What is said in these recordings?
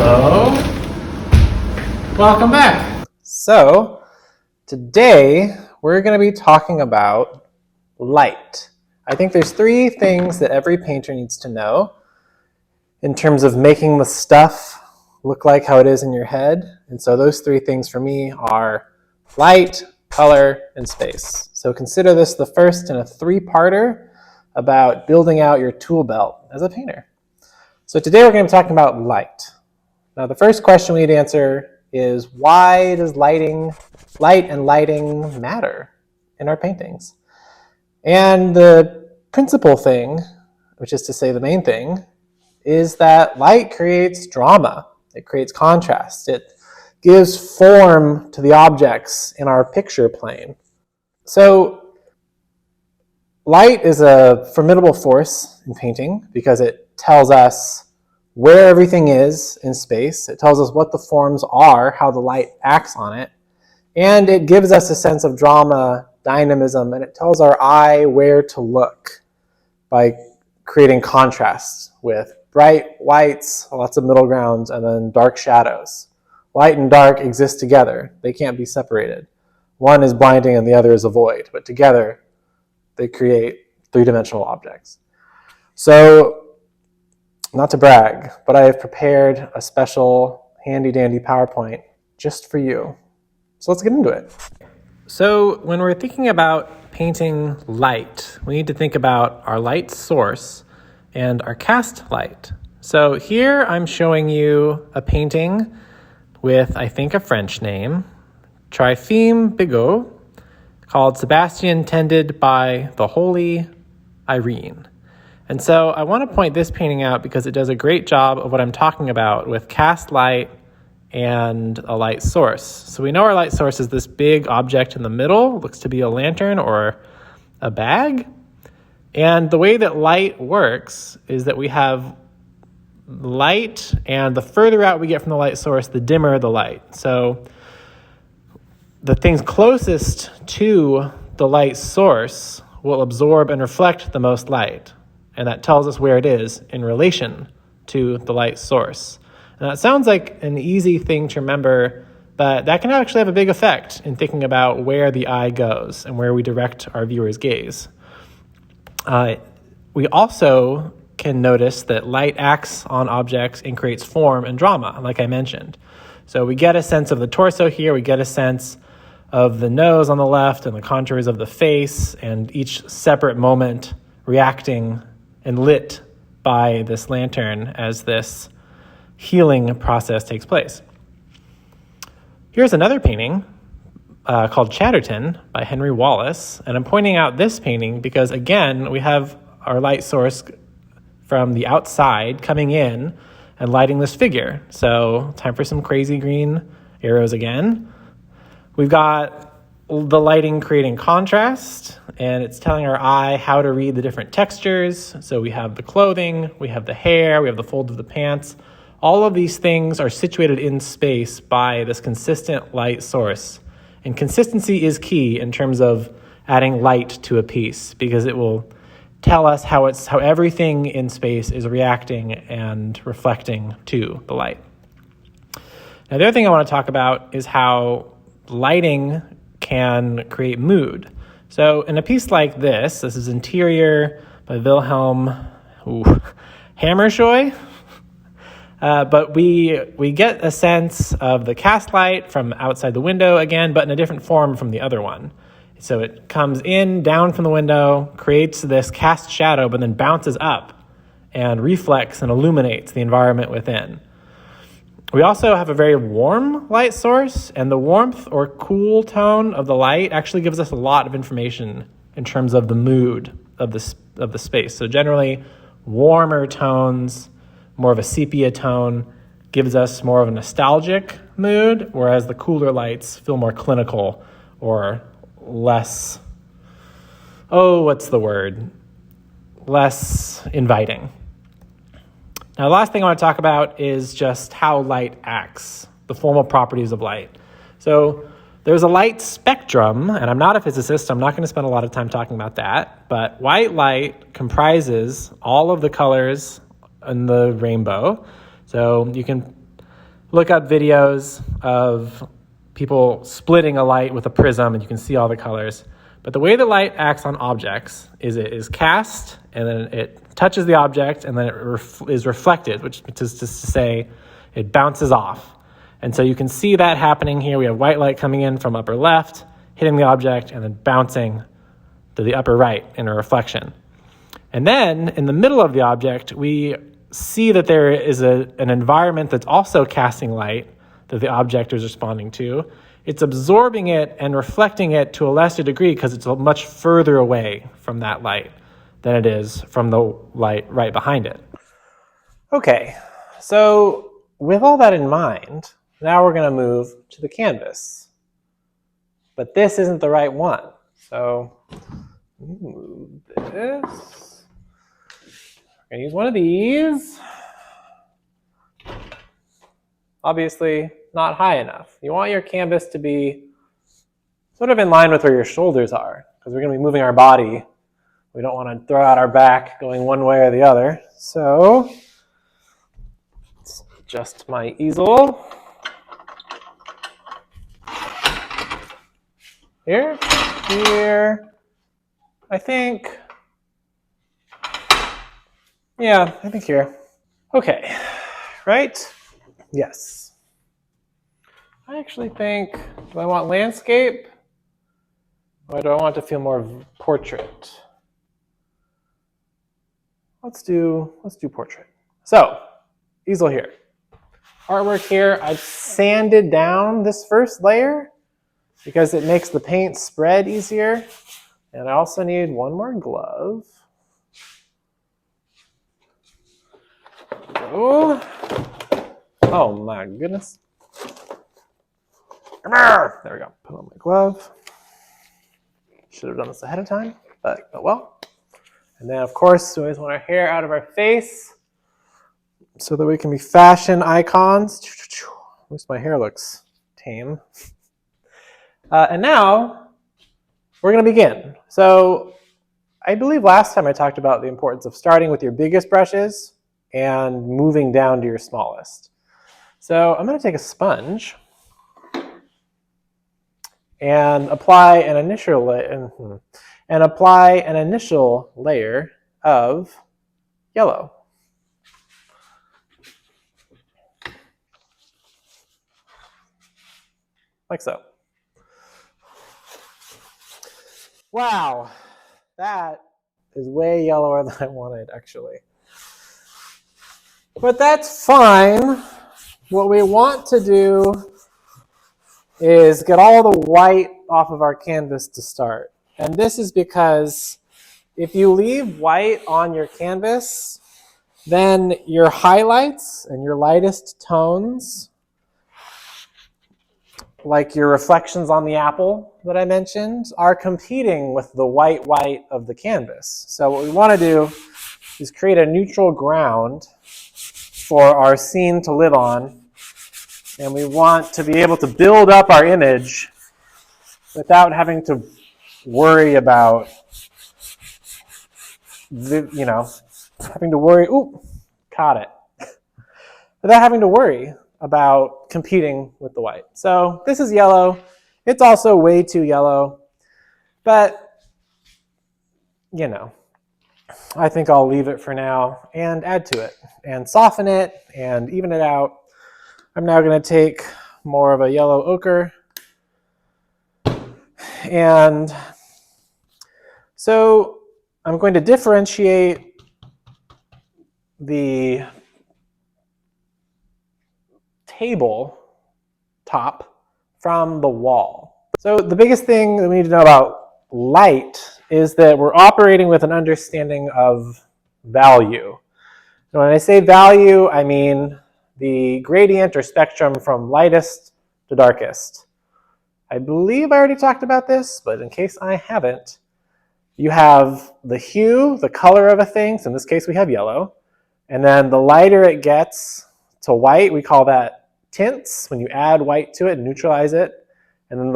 Hello. Welcome back. So, today we're going to be talking about light. I think there's three things that every painter needs to know in terms of making the stuff look like how it is in your head. And so those three things for me are light, color, and space. So consider this the first in a three-parter about building out your tool belt as a painter. So today we're going to be talking about light. Now the first question we need to answer is, why does light and lighting matter in our paintings? And the principal thing, which is to say the main thing, is that light creates drama. It creates contrast. It gives form to the objects in our picture plane. So light is a formidable force in painting because it tells us where everything is in space. It tells us what the forms are, how the light acts on it, and it gives us a sense of drama, dynamism, and it tells our eye where to look by creating contrast with bright whites, lots of middle grounds, and then dark shadows. Light and dark exist together. They can't be separated. One is blinding and the other is a void, but together they create three-dimensional objects. So, not to brag, but I have prepared a special handy-dandy PowerPoint just for you. So let's get into it. So when we're thinking about painting light, we need to think about our light source and our cast light. So here I'm showing you a painting with, I think, a French name, Trifime Bigot, called Sebastian Tended by the Holy Irene. And so I want to point this painting out because it does a great job of what I'm talking about with cast light and a light source. So we know our light source is this big object in the middle, looks to be a lantern or a bag. And the way that light works is that we have light, and the further out we get from the light source, the dimmer the light. So the things closest to the light source will absorb and reflect the most light. And that tells us where it is in relation to the light source. And that sounds like an easy thing to remember, but that can actually have a big effect in thinking about where the eye goes and where we direct our viewer's gaze. We also can notice that light acts on objects and creates form and drama, like I mentioned. So we get a sense of the torso here, we get a sense of the nose on the left and the contours of the face, and each separate moment reacting and lit by this lantern as this healing process takes place. Here's another painting called Chatterton by Henry Wallace, and I'm pointing out this painting because, again, we have our light source from the outside coming in and lighting this figure. So time for some crazy green arrows again. We've got the lighting creating contrast, and it's telling our eye how to read the different textures. So we have the clothing, we have the hair, we have the fold of the pants. All of these things are situated in space by this consistent light source. And consistency is key in terms of adding light to a piece, because it will tell us how everything in space is reacting and reflecting to the light. Now, the other thing I want to talk about is how lighting can create mood. So in a piece like this is Interior by Wilhelm Hammershoy. But we get a sense of the cast light from outside the window again, but in a different form from the other one. So it comes in, down from the window, creates this cast shadow, but then bounces up and reflects and illuminates the environment within. We also have a very warm light source, and the warmth or cool tone of the light actually gives us a lot of information in terms of the mood of the space. So generally, warmer tones, more of a sepia tone, gives us more of a nostalgic mood, whereas the cooler lights feel more clinical or less, less inviting. Now, the last thing I want to talk about is just how light acts, the formal properties of light. So there's a light spectrum, and I'm not a physicist, so I'm not going to spend a lot of time talking about that, but white light comprises all of the colors in the rainbow. So you can look up videos of people splitting a light with a prism and you can see all the colors. But the way the light acts on objects is it is cast and then it touches the object and then it is reflected, which is to say it bounces off. And so you can see that happening here. We have white light coming in from upper left, hitting the object and then bouncing to the upper right in a reflection. And then in the middle of the object, we see that there is an environment that's also casting light that the object is responding to. It's absorbing it and reflecting it to a lesser degree because it's much further away from that light than it is from the light right behind it. Okay, so with all that in mind, now we're going to move to the canvas. But this isn't the right one. So move this. I'm going to use one of these. Obviously not high enough. You want your canvas to be sort of in line with where your shoulders are, because we're going to be moving our body. We don't want to throw out our back going one way or the other. So let's adjust my easel. Here, here, I think. Yeah, I think here. Okay, right? Yes. I actually think, do I want landscape? Or do I want to feel more portrait? Let's do portrait. So, easel here. Artwork here, I've sanded down this first layer because it makes the paint spread easier. And I also need one more glove. Oh my goodness. There we go. Put on my glove. Should have done this ahead of time, but oh well. And then of course, we always want our hair out of our face so that we can be fashion icons. At least my hair looks tame. And now we're going to begin. So I believe last time I talked about the importance of starting with your biggest brushes and moving down to your smallest. So I'm going to take a sponge and apply an initial layer of yellow. Like so. Wow, that is way yellower than I wanted, actually. But that's fine. What we want to do is get all the white off of our canvas to start. And this is because if you leave white on your canvas, then your highlights and your lightest tones, like your reflections on the apple that I mentioned, are competing with the white of the canvas. So what we want to do is create a neutral ground for our scene to live on. And we want to be able to build up our image without having to worry about, caught it. Without having to worry about competing with the white. So this is yellow. It's also way too yellow. But, I think I'll leave it for now and add to it and soften it and even it out. I'm now going to take more of a yellow ochre. And so I'm going to differentiate the table top from the wall. So the biggest thing that we need to know about light is that we're operating with an understanding of value. And when I say value, I mean the gradient or spectrum from lightest to darkest. I believe I already talked about this, but in case I haven't, you have the hue, the color of a thing. So in this case, we have yellow. And then the lighter it gets to white, we call that tints, when you add white to it and neutralize it. And then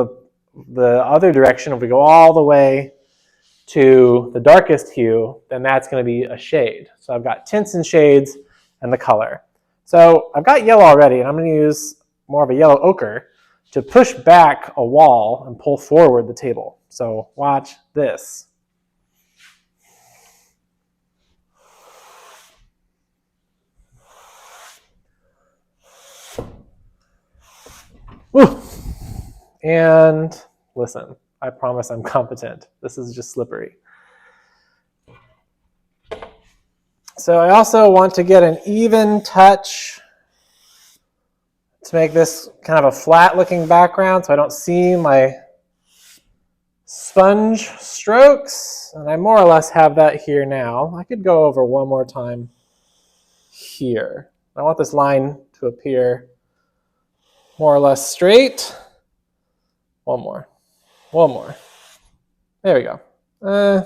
the other direction, if we go all the way to the darkest hue, then that's going to be a shade. So I've got tints and shades and the color. So I've got yellow already, and I'm going to use more of a yellow ochre to push back a wall and pull forward the table. So watch this. Woo. And listen, I promise I'm competent. This is just slippery. So I also want to get an even touch to make this kind of a flat looking background so I don't see my sponge strokes. And I more or less have that here now. I could go over one more time here. I want this line to appear more or less straight. One more. One more. There we go.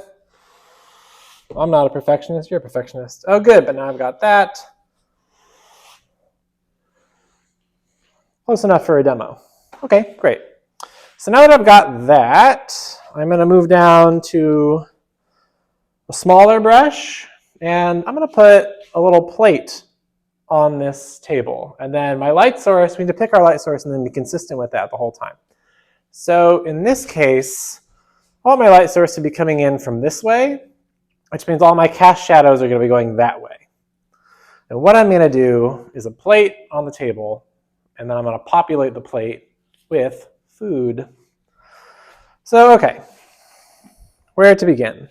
I'm not a perfectionist. You're a perfectionist. Oh, good. But now I've got that. Close enough for a demo. Okay, great. So now that I've got that, I'm going to move down to a smaller brush, and I'm going to put a little plate on this table. And then my light source, we need to pick our light source and then be consistent with that the whole time. So in this case, I want my light source to be coming in from this way, which means all my cast shadows are going to be going that way. And what I'm going to do is a plate on the table, and then I'm going to populate the plate with food. So, okay, where to begin?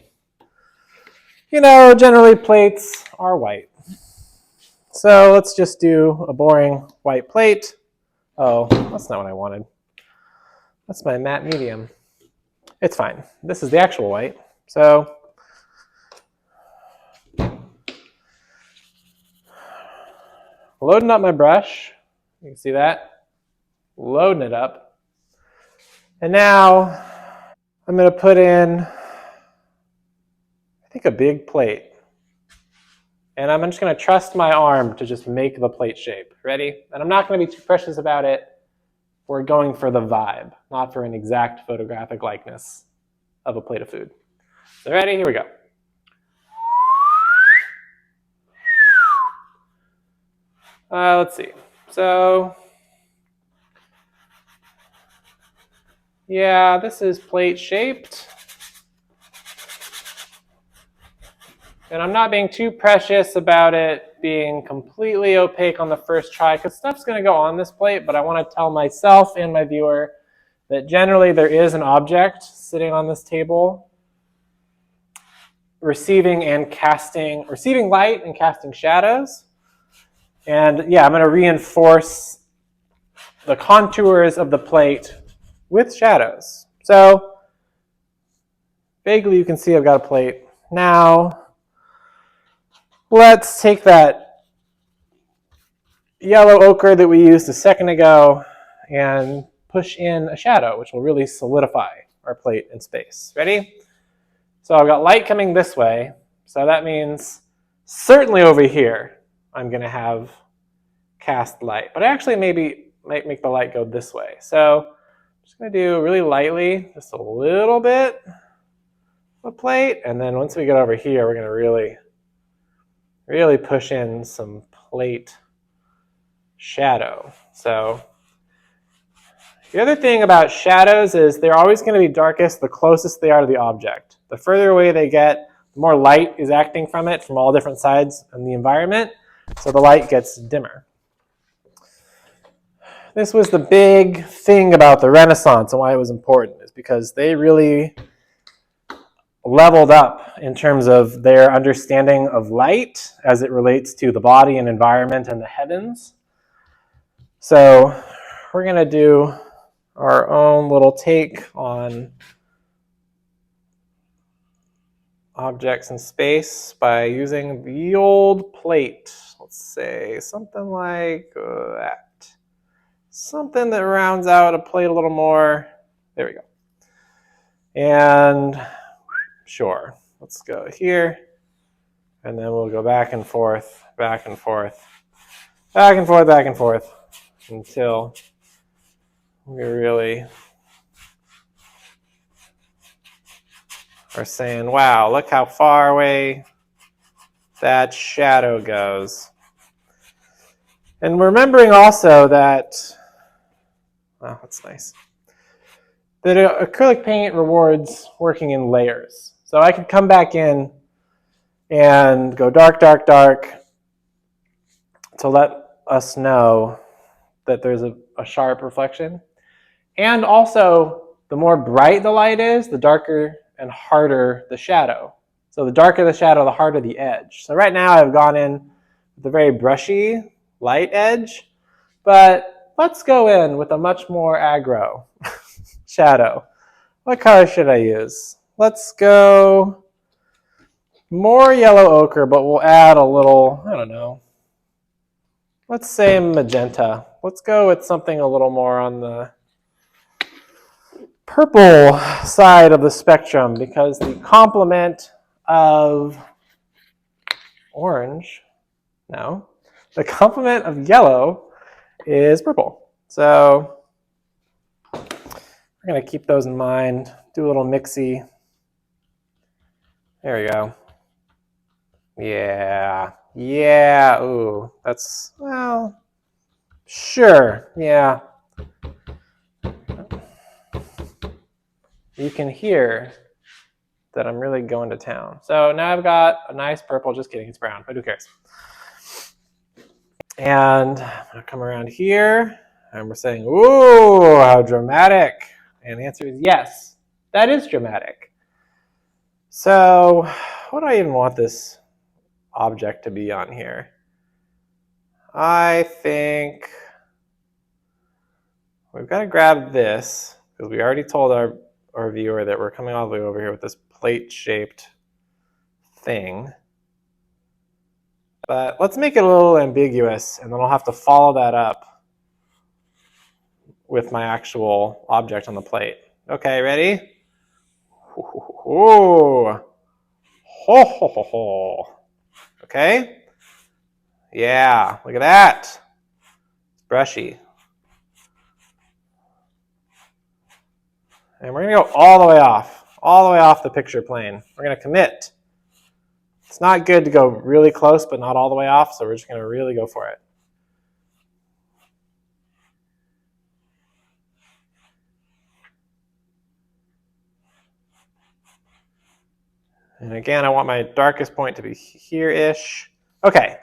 You know, generally plates are white. So let's just do a boring white plate. Oh, that's not what I wanted. That's my matte medium. It's fine. This is the actual white. So loading up my brush. You can see that. Loading it up. And now I'm going to put in, I think, a big plate. And I'm just going to trust my arm to just make the plate shape. Ready? And I'm not going to be too precious about it. We're going for the vibe, not for an exact photographic likeness of a plate of food. So ready? Here we go. Let's see. So, yeah, this is plate shaped. And I'm not being too precious about it being completely opaque on the first try, because stuff's going to go on this plate, but I want to tell myself and my viewer that generally there is an object sitting on this table receiving light and casting shadows. And yeah, I'm going to reinforce the contours of the plate with shadows. So vaguely you can see I've got a plate. Now let's take that yellow ochre that we used a second ago and push in a shadow, which will really solidify our plate in space. Ready? So I've got light coming this way, so that means certainly over here I'm going to have cast light. But I actually maybe might make the light go this way. So I'm just going to do really lightly, just a little bit of a plate, and then once we get over here, we're going to really push in some plate shadow. So the other thing about shadows is they're always going to be darkest the closest they are to the object. The further away they get, the more light is acting from it from all different sides in the environment, so the light gets dimmer. This was the big thing about the Renaissance and why it was important, is because they really leveled up in terms of their understanding of light as it relates to the body and environment and the heavens. So we're going to do our own little take on objects in space by using the old plate. Let's say something like that. Something that rounds out a plate a little more. There we go. And sure, let's go here. And then we'll go back and forth, back and forth, back and forth, back and forth, until we really are saying, wow, look how far away that shadow goes. And remembering also that, oh, that's nice, that acrylic paint rewards working in layers. So I could come back in and go dark, dark, dark to let us know that there's a sharp reflection. And also, the more bright the light is, the darker and harder the shadow. So the darker the shadow, the harder the edge. So right now I've gone in with a very brushy, light edge, but let's go in with a much more aggro shadow. What color should I use? Let's go more yellow ochre, but we'll add a little, I don't know, let's say magenta. Let's go with something a little more on the purple side of the spectrum, because the complement of orange, no, the complement of yellow is purple. So we're going to keep those in mind, do a little mixy. There we go. Yeah, ooh, that's, well, sure, yeah. You can hear that I'm really going to town. So now I've got a nice purple, just kidding, it's brown, but who cares? And I'm gonna come around here, and we're saying, ooh, how dramatic. And the answer is yes, that is dramatic. So what do I even want this object to be on here? I think we've got to grab this, because we already told our viewer that we're coming all the way over here with this plate-shaped thing. But let's make it a little ambiguous, and then I'll have to follow that up with my actual object on the plate. Okay, ready? Ooh. Ho, ho, ho, ho. Okay? Yeah, look at that. It's brushy. And we're going to go all the way off the picture plane. We're going to commit. It's not good to go really close, but not all the way off, so we're just going to really go for it. And again, I want my darkest point to be here-ish. Okay,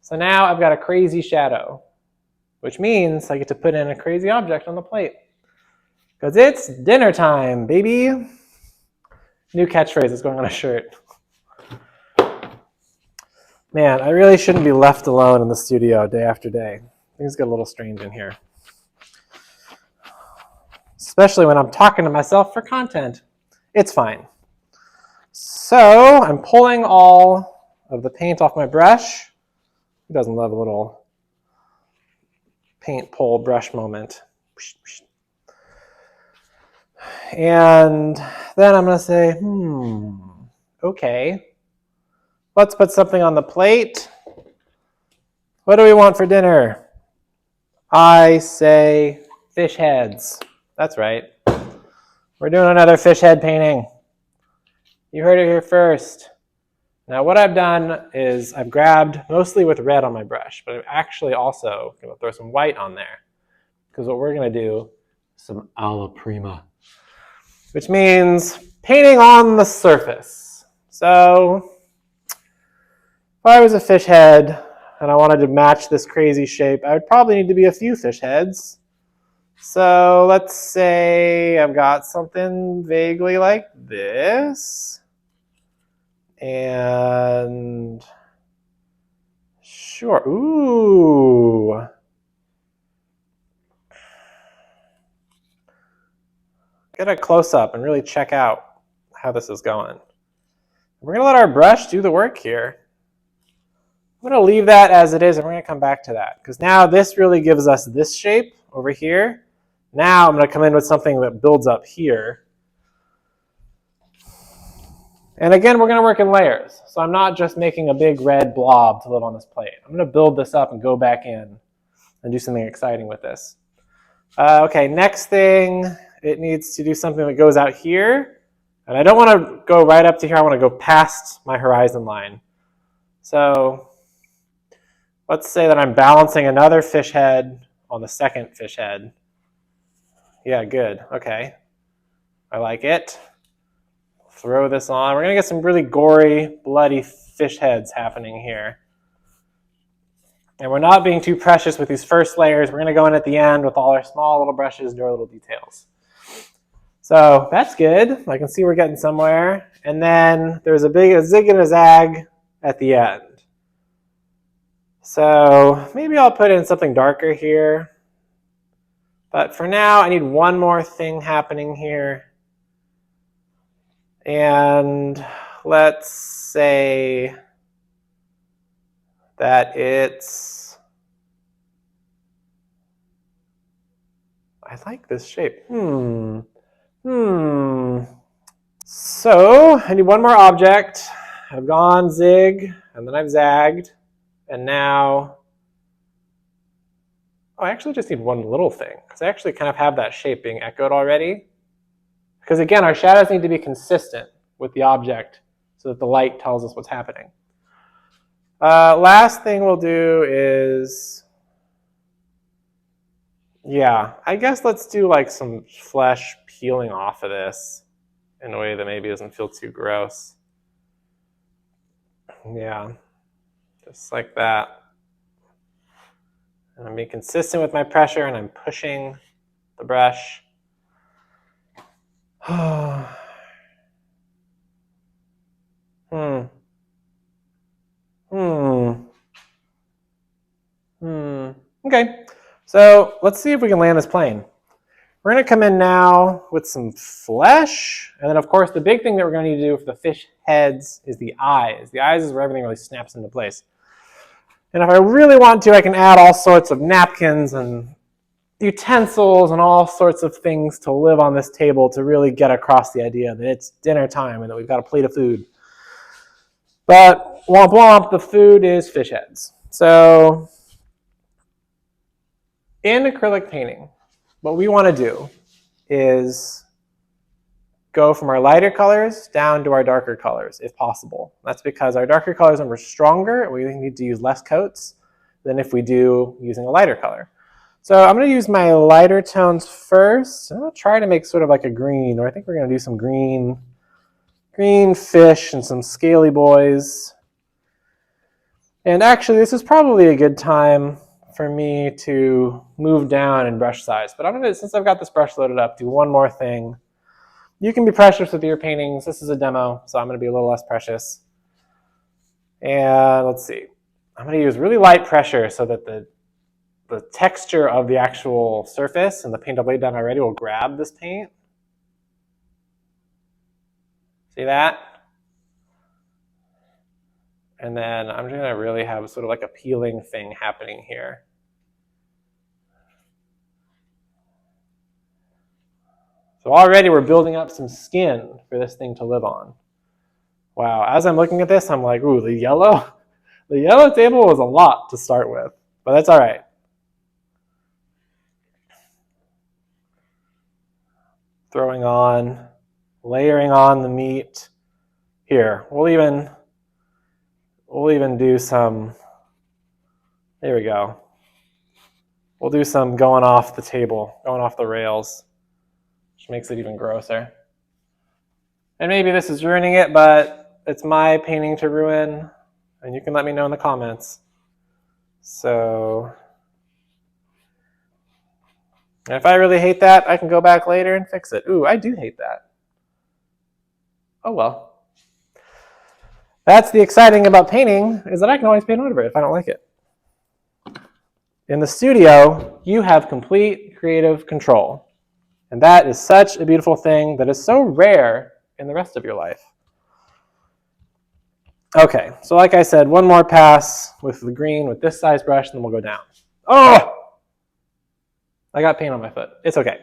so now I've got a crazy shadow, which means I get to put in a crazy object on the plate. Because it's dinner time, baby. New catchphrase is going on a shirt. Man, I really shouldn't be left alone in the studio day after day. Things get a little strange in here. Especially when I'm talking to myself for content. It's fine. So I'm pulling all of the paint off my brush. Who doesn't love a little paint pull brush moment? And then I'm going to say, okay, let's put something on the plate. What do we want for dinner? I say fish heads. That's right. We're doing another fish head painting. You heard it here first. Now what I've done is I've grabbed mostly with red on my brush, but I'm actually also going to throw some white on there, because what we're going to do is some alla prima, which means painting on the surface. So if I was a fish head and I wanted to match this crazy shape, I would probably need to be a few fish heads. So let's say I've got something vaguely like this. And sure, ooh. Get a close-up and really check out how this is going. We're gonna let our brush do the work here. I'm gonna leave that as it is, and we're gonna come back to that, because now this really gives us this shape over here. Now I'm gonna come in with something that builds up here. And again, we're gonna work in layers. So I'm not just making a big red blob to live on this plate. I'm gonna build this up and go back in and do something exciting with this. Okay, next thing, it needs to do something that goes out here. And I don't wanna go right up to here, I wanna go past my horizon line. So let's say that I'm balancing another fish head on the second fish head. Yeah, good. Okay. I like it. Throw this on. We're going to get some really gory, bloody fish heads happening here. And we're not being too precious with these first layers. We're going to go in at the end with all our small little brushes and do our little details. So that's good. I can see we're getting somewhere. And then there's a zig and a zag at the end. So maybe I'll put in something darker here. But for now, I need one more thing happening here. And let's say that it's, I like this shape. So I need one more object. I've gone zig, and then I've zagged, and now, I actually just need one little thing, because I actually kind of have that shape being echoed already. Because again, our shadows need to be consistent with the object so that the light tells us what's happening. Last thing we'll do is, yeah, I guess let's do like some flesh peeling off of this in a way that maybe doesn't feel too gross. Yeah, just like that. And I'm being consistent with my pressure, and I'm pushing the brush. Okay, so let's see if we can land this plane. We're going to come in now with some flesh, and then of course the big thing that we're going to need to do for the fish heads is the eyes. The eyes is where everything really snaps into place. And if I really want to, I can add all sorts of napkins and utensils and all sorts of things to live on this table to really get across the idea that it's dinner time and that we've got a plate of food. But womp womp, the food is fish heads. So in acrylic painting, what we want to do is go from our lighter colors down to our darker colors, if possible. That's because our darker colors are stronger, and we need to use less coats than if we do using a lighter color. So I'm going to use my lighter tones first. I'm going to try to make sort of like a green, or I think we're going to do some green fish and some scaly boys. And actually, this is probably a good time for me to move down in brush size. But I'm going to, since I've got this brush loaded up, do one more thing. You can be precious with your paintings. This is a demo, so I'm going to be a little less precious. And let's see. I'm going to use really light pressure so that the texture of the actual surface and the paint I've laid down already will grab this paint. See that? And then I'm going to really have sort of like a peeling thing happening here. So already we're building up some skin for this thing to live on. Wow, as I'm looking at this, I'm like, ooh, the yellow table was a lot to start with, but that's all right. Throwing on, layering on the meat. Here, we'll even do some, there we go. We'll do some going off the table, going off the rails, which makes it even grosser. And maybe this is ruining it, but it's my painting to ruin, and you can let me know in the comments. So, and if I really hate that, I can go back later and fix it. Ooh, I do hate that. Oh well. That's the exciting about painting, is that I can always paint over it if I don't like it. In the studio, you have complete creative control. And that is such a beautiful thing that is so rare in the rest of your life. Okay, so like I said, one more pass with the green with this size brush, and then we'll go down. Oh! I got paint on my foot. It's okay.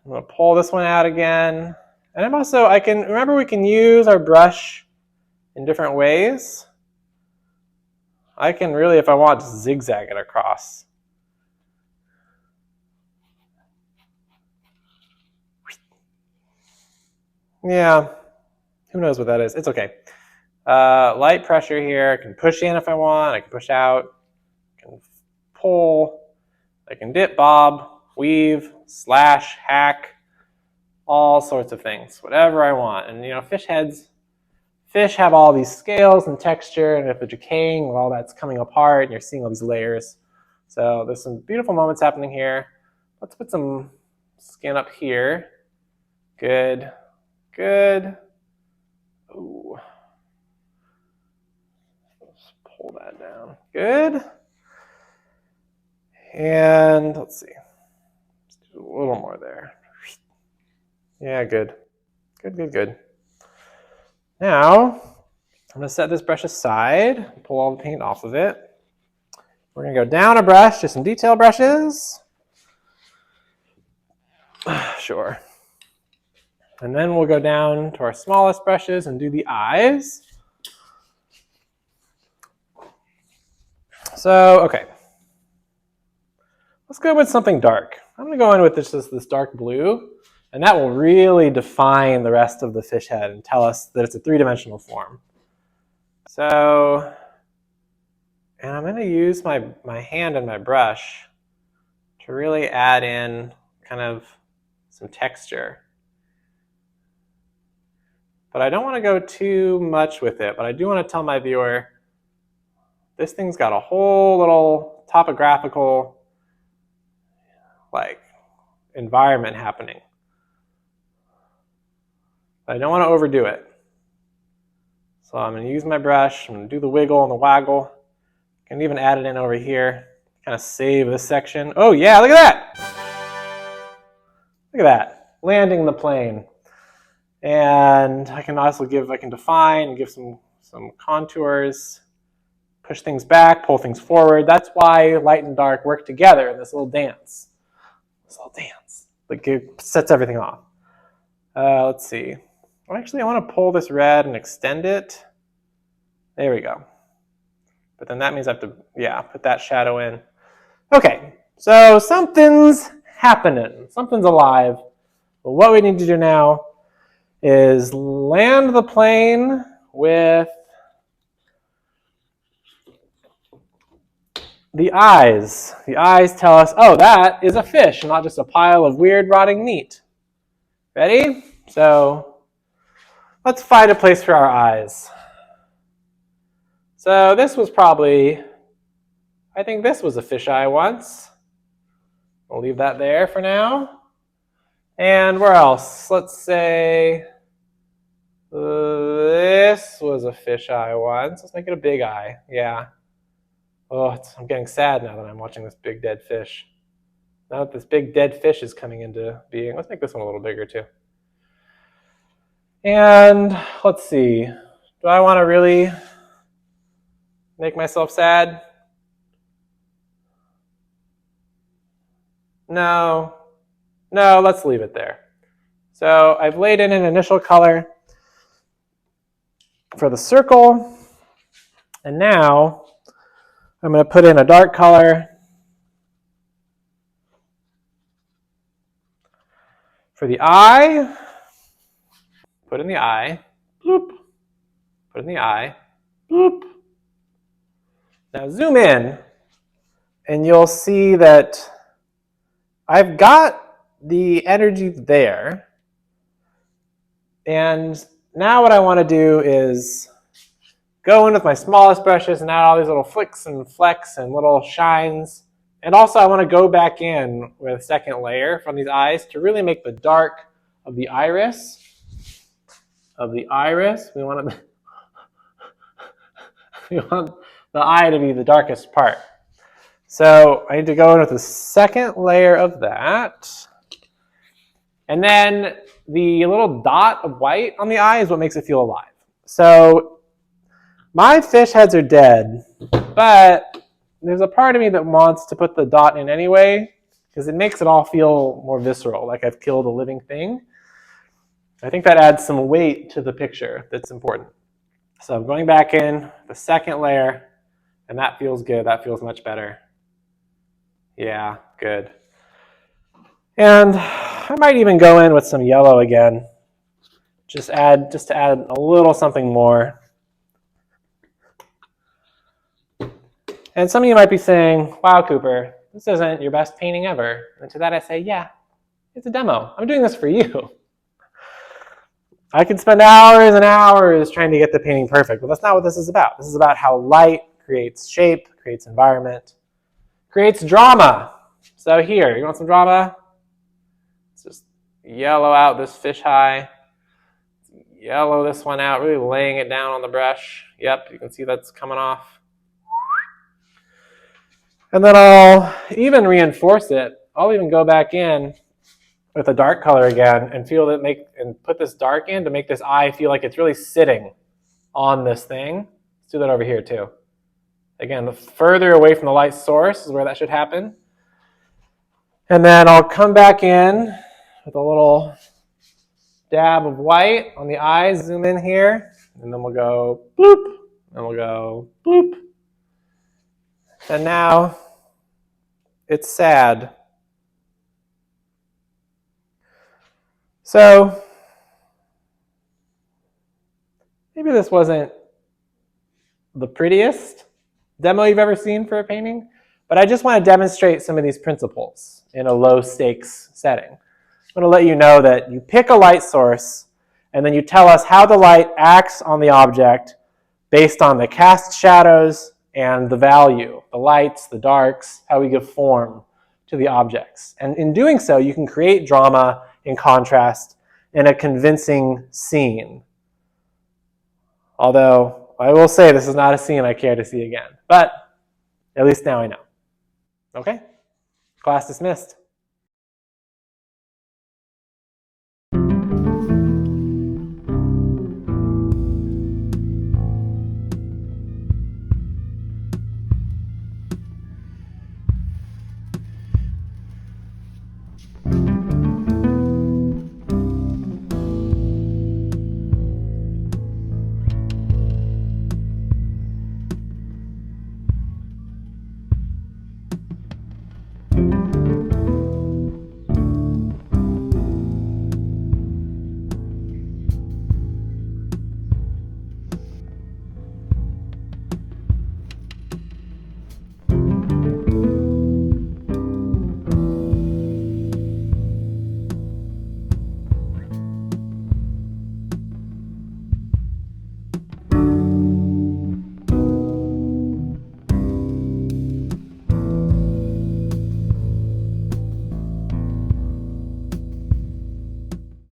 I'm going to pull this one out again. And I'm also, remember we can use our brush in different ways. I can really, if I want, just zigzag it across. Yeah, who knows what that is? It's okay. Light pressure here. I can push in if I want. I can push out. I can pull. I can dip, bob, weave, slash, hack, all sorts of things, whatever I want. And you know, fish have all these scales and texture, and if they're decaying, well, that's coming apart, and you're seeing all these layers. So there's some beautiful moments happening here. Let's put some skin up here. Good, good. Ooh. Let's pull that down. Good. And let's see. Let's do a little more there. Yeah, good. Good, good, good. Now, I'm going to set this brush aside, pull all the paint off of it. We're going to go down a brush to some detail brushes. Sure. And then we'll go down to our smallest brushes and do the eyes. So, okay. Let's go with something dark. I'm going to go in with this dark blue, and that will really define the rest of the fish head and tell us that it's a three-dimensional form. So, and I'm going to use my hand and my brush to really add in kind of some texture. But I don't want to go too much with it, but I do want to tell my viewer, this thing's got a whole little topographical like environment happening. But I don't want to overdo it. So I'm going to use my brush, I'm going to do the wiggle and the waggle. I can even add it in over here, kind of save this section. Oh yeah, look at that! Look at that, landing the plane. And I can also define and give some contours, push things back, pull things forward. That's why light and dark work together in this little dance. Like it sets everything off. Let's see. Well, actually, I want to pull this red and extend it. There we go. But then that means I have to, put that shadow in. Okay, so something's happening. Something's alive. But what we need to do now is land the plane with the eyes. The eyes tell us, oh, that is a fish, not just a pile of weird rotting meat. Ready? So let's find a place for our eyes. So this was probably, I think this was a fisheye once. We'll leave that there for now. And where else? Let's say this was a fisheye once. Let's make it a big eye. Yeah. Oh, I'm getting sad now that I'm watching this big dead fish. Now that this big dead fish is coming into being, let's make this one a little bigger too. And let's see. Do I want to really make myself sad? No, let's leave it there. So I've laid in an initial color for the circle, and now I'm going to put in a dark color for the eye. Put in the eye, bloop. Put in the eye, bloop. Now zoom in, and you'll see that I've got the energy there. And now what I want to do is go in with my smallest brushes and add all these little flicks and flecks and little shines. And also I want to go back in with a second layer from these eyes to really make the dark of the iris. We want the eye to be the darkest part. So I need to go in with a second layer of that. And then the little dot of white on the eye is what makes it feel alive. So my fish heads are dead, but there's a part of me that wants to put the dot in anyway, because it makes it all feel more visceral, like I've killed a living thing. I think that adds some weight to the picture that's important. So I'm going back in the second layer, and that feels good. That feels much better. Yeah, good. And I might even go in with some yellow again. Just to add a little something more. And some of you might be saying, wow, Cooper, this isn't your best painting ever. And to that I say, yeah, it's a demo. I'm doing this for you. I could spend hours and hours trying to get the painting perfect, but that's not what this is about. This is about how light creates shape, creates environment, creates drama. So here, you want some drama? Let's just yellow out this fisheye. Yellow this one out, really laying it down on the brush. Yep, you can see that's coming off. And then I'll even reinforce it. I'll even go back in with a dark color again and put this dark in to make this eye feel like it's really sitting on this thing. Let's do that over here too. Again, the further away from the light source is where that should happen. And then I'll come back in with a little dab of white on the eyes, zoom in here, and then we'll go bloop, and we'll go bloop. And now it's sad. So maybe this wasn't the prettiest demo you've ever seen for a painting, but I just want to demonstrate some of these principles in a low stakes setting. I'm going to let you know that you pick a light source and then you tell us how the light acts on the object based on the cast shadows and the value, the lights, the darks, how we give form to the objects. And in doing so, you can create drama in contrast in a convincing scene. Although, I will say this is not a scene I care to see again. But at least now I know. Okay? Class dismissed.